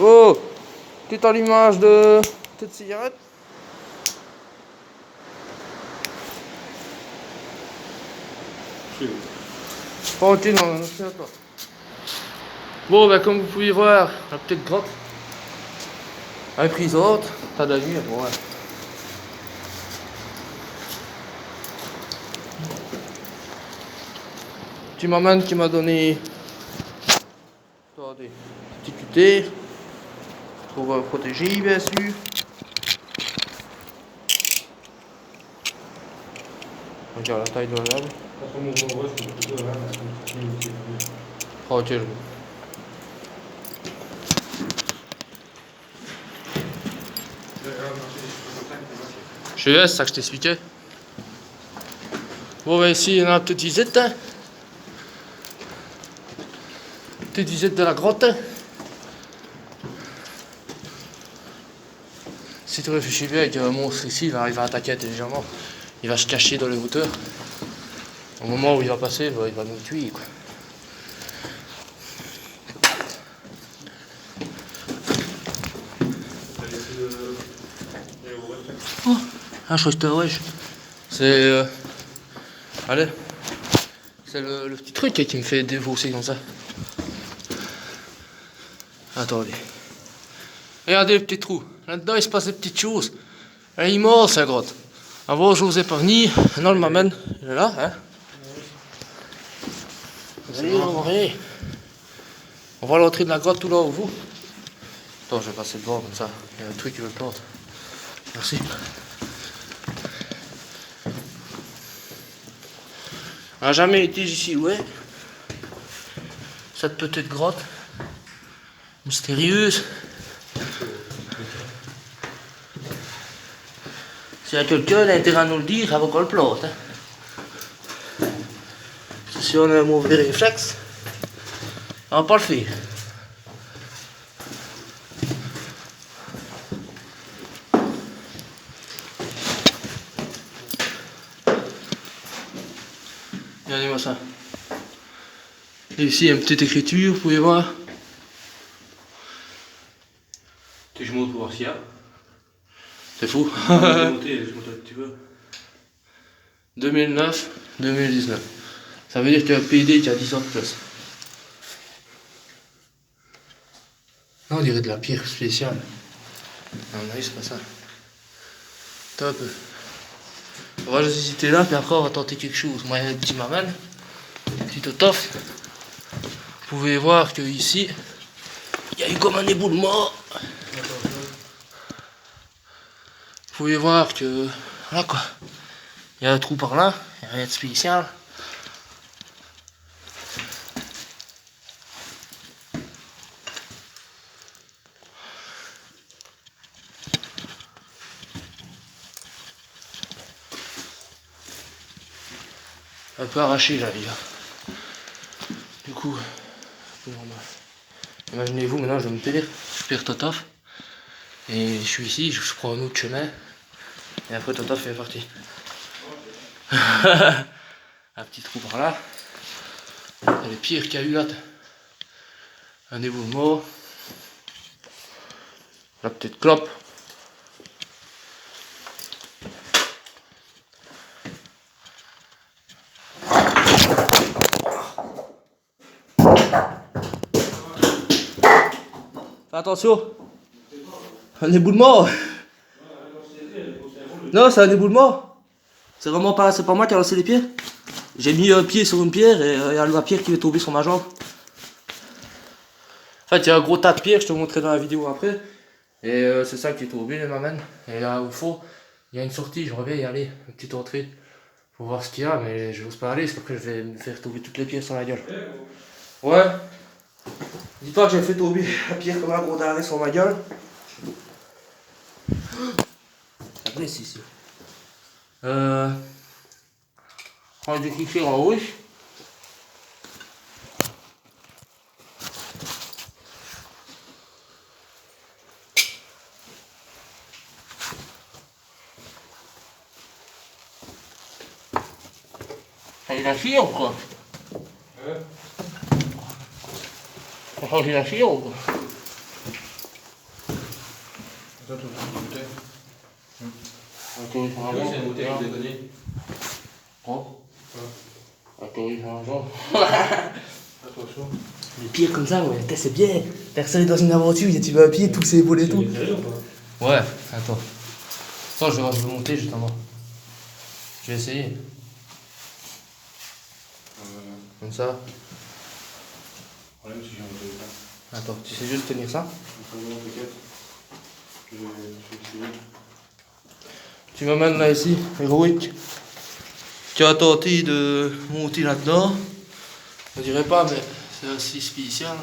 Oh, petit allumage de petite cigarette. Tranquille, non, non, c'est à toi. Bon, ben, comme vous pouvez voir, la petite grotte. Un prise haute, t'as de la nuit, bon, ouais. Petit maman qui m'a donné. Attendez, petit cutter. Pour protéger, bien sûr. Regarde la taille de la lame. Tranquille. Je sais, c'est ça que je t'expliquais. Bon, ben ici, il y en a une petite visite. Hein. Petite visite de la grotte. Hein. Si tu réfléchis bien avec un monstre ici, il va arriver à attaquer intelligemment. Il va se cacher dans les hauteurs. Au moment où il va passer, il va nous tuer, quoi. Oh, ah, je crois que c'était wesh. C'est. Allez. C'est le petit truc qui me fait défausser comme ça. Attendez. Regardez le petit trou. Là-dedans, il se passe des petites choses. Elle est immense, la grotte. Avant, je vous ai pas venir. Non, le m'amène. Il est là, hein. Allez, on va aller. On voit l'entrée de la grotte tout là, vous. Attends, je vais passer devant comme ça. Il y a un truc qui me porte. Merci. On n'a jamais été ici, ouais. Cette petite grotte mystérieuse. S'il y a quelqu'un, il a intérêt à nous le dire avant qu'on le plante. Hein. Si on a un mauvais réflexe, on va pas le faire. Regardez-moi ça. Et ici, il y a une petite écriture, vous pouvez voir. Je monte pour voir s'il y a. C'est fou. 2009, 2019. Ça veut dire qu'il y a un PD qui a 10 ans de plus. Non, on dirait de la pierre spéciale. Non, c'est pas ça. Top. On va juste hésiter là, puis après on va tenter quelque chose. Moi, il y a un petit maman, un petit totof. Vous pouvez voir que ici, il y a eu comme un éboulement. Vous pouvez voir que là quoi, il y a un trou par là, il n'y a rien de spécial. Un peu arraché là, les gars. Du coup, imaginez-vous maintenant je me perds, je perds Totof. Et je suis ici, je prends un autre chemin. Et après Totof est parti. Un petit trou par là. Et le pire qu'il y a eu là. Un éboulement. La petite clope. Fais attention. Un éboulement. Non, c'est un éboulement. C'est vraiment pas, c'est pas moi qui a lancé les pieds. J'ai mis un pied sur une pierre et il y a la pierre qui est tombée sur ma jambe. En fait, il y a un gros tas de pierres, je te montrerai dans la vidéo après. Et c'est ça qui est tombé, les m'amène. Et là, au fond, il y a une sortie, j'aimerais bien y aller, une petite entrée. Pour voir ce qu'il y a, mais je n'ose pas aller, parce qu'après je vais me faire tomber toutes les pierres sur la gueule. Ouais. Dis-toi que j'ai fait tomber la pierre comme un gros d'arrêt sur ma gueule. Ça blesse ici. On va déclicher en rouge. Ça y la chire ou quoi? Ça change la chire ou quoi? Toi, tu as une bouteille. Atterrissage Oui, avant. c'est une bouteille que je t'ai donnée. Oh. Atterrissage avant. Pas trop chaud. Les pieds comme ça, ouais, c'est bien. Personne est dans une aventure, tu vas à pied, tous ces volets et tout. Ouais, attends. Attends, je vais monter justement. Je vais essayer. Comme ça. Le problème, si j'ai un peu ça. Attends, tu sais juste tenir ça. Je vais essayer. Tu m'amènes là ici, héroïque. Tu as tenté de monter là-dedans. On dirait pas, mais c'est assez spécial.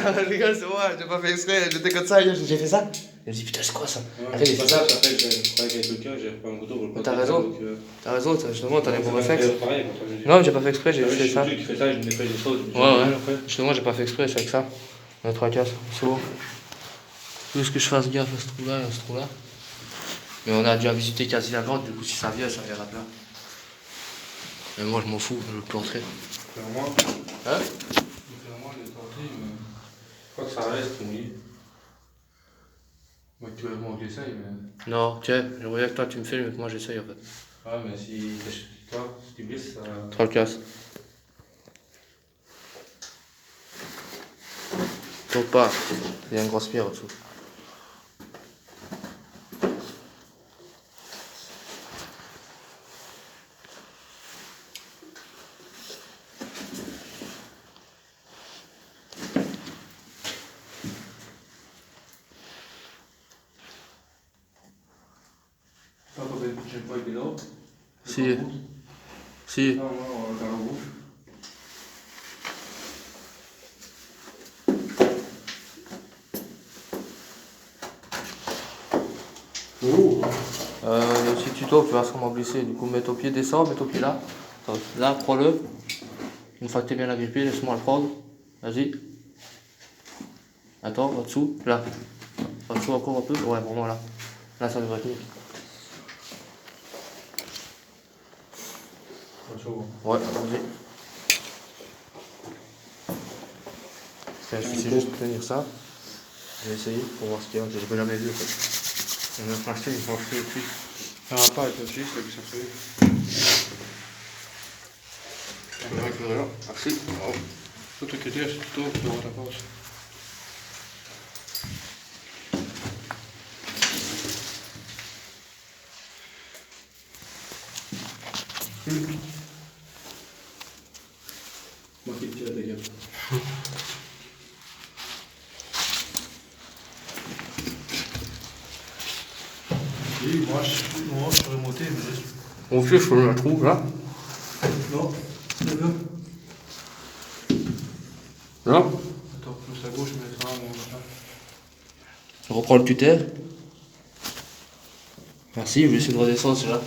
Je rigole, c'est moi, j'ai pas fait exprès, j'étais comme ça, j'ai fait ça. Je me dis putain, c'est quoi ça? Après, j'ai fait ça. Après, je travaille avec quelqu'un, j'ai repris un couteau pour le T'as raison, t'as raison, justement, t'as les bons réflexes. Pareil, Non, j'ai pas fait exprès, j'ai fait ça. Tu fais ça, je nettoie les choses. Ouais, justement, j'ai pas fait exprès, c'est avec ça. On a 3 casses, c'est bon. Juste que je fasse gaffe à ce trou-là et à ce trou-là. Mais on a déjà visité quasi la grotte, du coup, si ça vient, ça viendra là. Mais moi, je m'en fous, je le planterai. Clairement. Hein? Clairement, il est tenté, mais. Je crois que ça reste mouillé. Moi, tu vas voir que j'essaye, mais. Non, tiens, j'aimerais bien que toi tu me filmes et que moi j'essaye en fait. Ah, mais si toi, si tu glisses, ça. 3 casses. Tombe pas, il y a une grosse pierre au-dessous. J'ai pas été là. Si. Si. Non, moi, on va dans la bouche. Il y a aussi le tuto qui va sûrement glisser. Du coup, mets ton pied, descends, mets ton pied là. Attends, là, prends-le. Une fois que t'es bien agrippé, laisse-moi le prendre. Vas-y. Attends, en dessous, là. En dessous encore un peu. Ouais, vraiment là. Là, ça devrait tenir. Ouais, vas-y. Je sais juste tenir ça. Je vais essayer pour voir ce qu'il y a. J'ai jamais vu en fait. On a acheté, il faut acheter depuis. Ça va pas avec le suisse, c'est que ça fait. Merci. Faut t'inquiéter, c'est plutôt pour ta pause. Moi qui te tire des gars. Oui, moi je pourrais monter, mais Mon fieu, je le trouve là. non, d'accord. Là. Attends, plus à gauche, mais ça va, mon machin. Je reprends le tuteur. Merci, je vais essayer de redescendre celui-là.